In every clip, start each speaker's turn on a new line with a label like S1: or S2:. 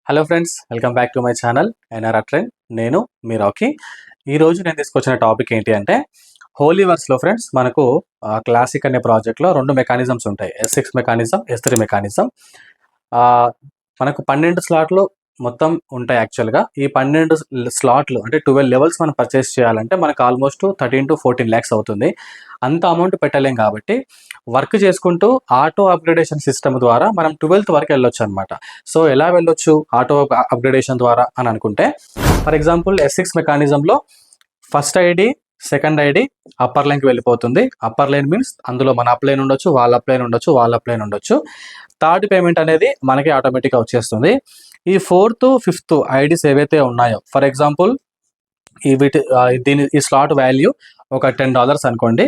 S1: Hello friends, welcome back to my channel NRR trend. నేను మీ Rocky. ఈరోజు నేను తీసుకొచ్చిన టాపిక్ ఏంటి అంటే హోలీవర్స్లో ఫ్రెండ్స్ మనకు క్లాసిక్ అనే ప్రాజెక్ట్లో రెండు మెకానిజమ్స్ ఉంటాయి, S6 మెకానిజం, S3 మెకానిజం. మనకు 12 స్లాట్లు మొత్తం ఉంటాయి. యాక్చువల్గా ఈ 12 స్లాట్లు అంటే 12 లెవెల్స్ మనం పర్చేస్ చేయాలంటే మనకు ఆల్మోస్ట్ 13 to 14 lakhs అవుతుంది. అంత అమౌంట్ పెట్టలేం కాబట్టి వర్క్ చేసుకుంటూ ఆటో అప్గ్రేడేషన్ సిస్టమ్ ద్వారా మనం 12th వరకు వెళ్ళొచ్చు అనమాట. సో ఎలా వెళ్ళొచ్చు ఆటో అప్గ్రేడేషన్ ద్వారా అని అనుకుంటే, ఫర్ ఎగ్జాంపుల్ S6 మెకానిజంలో first ID second ID upper లైన్కి వెళ్ళిపోతుంది. అప్పర్ లైన్ మీన్స్ అందులో మన అప్లైన్ ఉండొచ్చు, వాళ్ళ అప్లైన్ ఉండొచ్చు, వాళ్ళ అప్లైన్ ఉండొచ్చు. థర్డ్ పేమెంట్ అనేది మనకి ఆటోమేటిక్గా వచ్చేస్తుంది. ఈ 4th 5th ఐడీస్ ఏవైతే ఉన్నాయో, ఫర్ ఎగ్జాంపుల్ ఈ స్లాట్ వాల్యూ ఒక $10 అనుకోండి.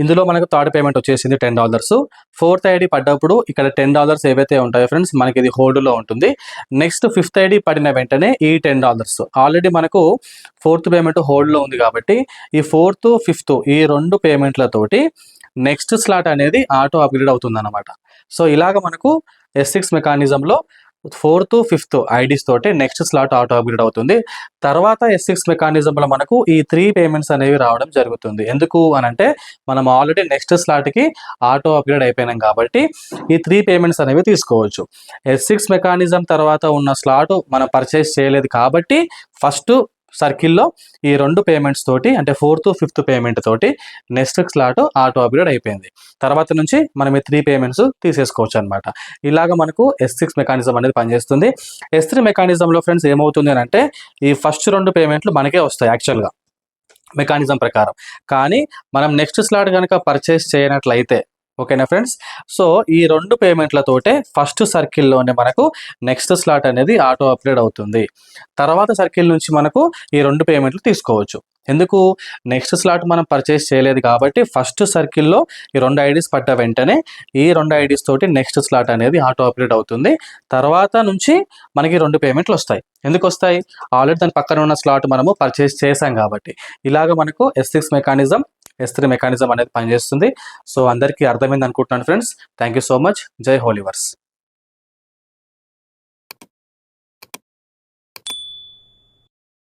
S1: ఇందులో మనకు థర్డ్ పేమెంట్ వచ్చేసింది $10. ఫోర్త్ ఐడి పడ్డప్పుడు ఇక్కడ $10 ఏవైతే ఉంటాయో ఫ్రెండ్స్ మనకి ఇది హోల్డ్లో ఉంటుంది. నెక్స్ట్ 5th ఐడి పడిన వెంటనే ఈ $10 ఆల్రెడీ మనకు ఫోర్త్ పేమెంట్ హోల్డ్లో ఉంది కాబట్టి ఈ 4th 5th ఈ రెండు పేమెంట్లతోటి నెక్స్ట్ స్లాట్ అనేది ఆటో అప్గ్రేడ్ అవుతుంది అనమాట. సో ఇలాగ మనకు S6 మెకానిజంలో 4th 5th ఐడీస్ తోటి నెక్స్ట్ స్లాట్ ఆటో అప్గ్రేడ్ అవుతుంది. తర్వాత S6 మెకానిజంలో మనకు ఈ 3 పేమెంట్స్ అనేవి రావడం జరుగుతుంది. ఎందుకు అని అంటే మనం ఆల్రెడీ నెక్స్ట్ స్లాట్కి ఆటో అప్గ్రేడ్ అయిపోయినాం కాబట్టి ఈ 3 పేమెంట్స్ అనేవి తీసుకోవచ్చు. S6 మెకానిజం తర్వాత ఉన్న స్లాట్ మనం పర్చేస్ చేయలేదు కాబట్టి ఫస్ట్ సర్కిల్లో ఈ రెండు పేమెంట్స్ తోటి అంటే 4th 5th పేమెంట్ తోటి నెక్స్ట్ స్లాట్ ఆటో అప్గ్రేడ్ అయిపోయింది. తర్వాత నుంచి మనం ఈ 3 పేమెంట్స్ తీసేసుకోవచ్చు అనమాట. ఇలాగ మనకు S6 మెకానిజం అనేది పనిచేస్తుంది. S3 మెకానిజంలో ఫ్రెండ్స్ ఏమవుతుంది అని అంటే ఈ ఫస్ట్ రెండు పేమెంట్లు మనకే వస్తాయి యాక్చువల్గా మెకానిజం ప్రకారం. కానీ మనం నెక్స్ట్ స్లాట్ కనుక పర్చేస్ చేయనట్లయితే, ఓకేనా ఫ్రెండ్స్, సో ఈ రెండు పేమెంట్లతోటే ఫస్ట్ సర్కిల్లోనే మనకు నెక్స్ట్ స్లాట్ అనేది ఆటో అప్గ్రేడ్ అవుతుంది. తర్వాత సర్కిల్ నుంచి మనకు ఈ రెండు పేమెంట్లు తీసుకోవచ్చు. ఎందుకు? నెక్స్ట్ స్లాట్ మనం పర్చేస్ చేయలేదు కాబట్టి ఫస్ట్ సర్కిల్లో ఈ రెండు ఐడీస్ పడ్డ వెంటనే ఈ రెండు ఐడీస్ తోటి నెక్స్ట్ స్లాట్ అనేది ఆటో అప్గ్రేడ్ అవుతుంది. తర్వాత నుంచి మనకి రెండు పేమెంట్లు వస్తాయి. ఎందుకు వస్తాయి? ఆల్రెడీ దాని పక్కన ఉన్న స్లాట్ మనము పర్చేస్ చేసాం కాబట్టి. ఇలాగ మనకు S6 మెకానిజం S3 మెకానిజం అనేది పనిచేస్తుంది. సో అందరికీ అర్థమైంది అనుకుంటున్నాను friends. Thank you so much. జై హోలీవర్స్.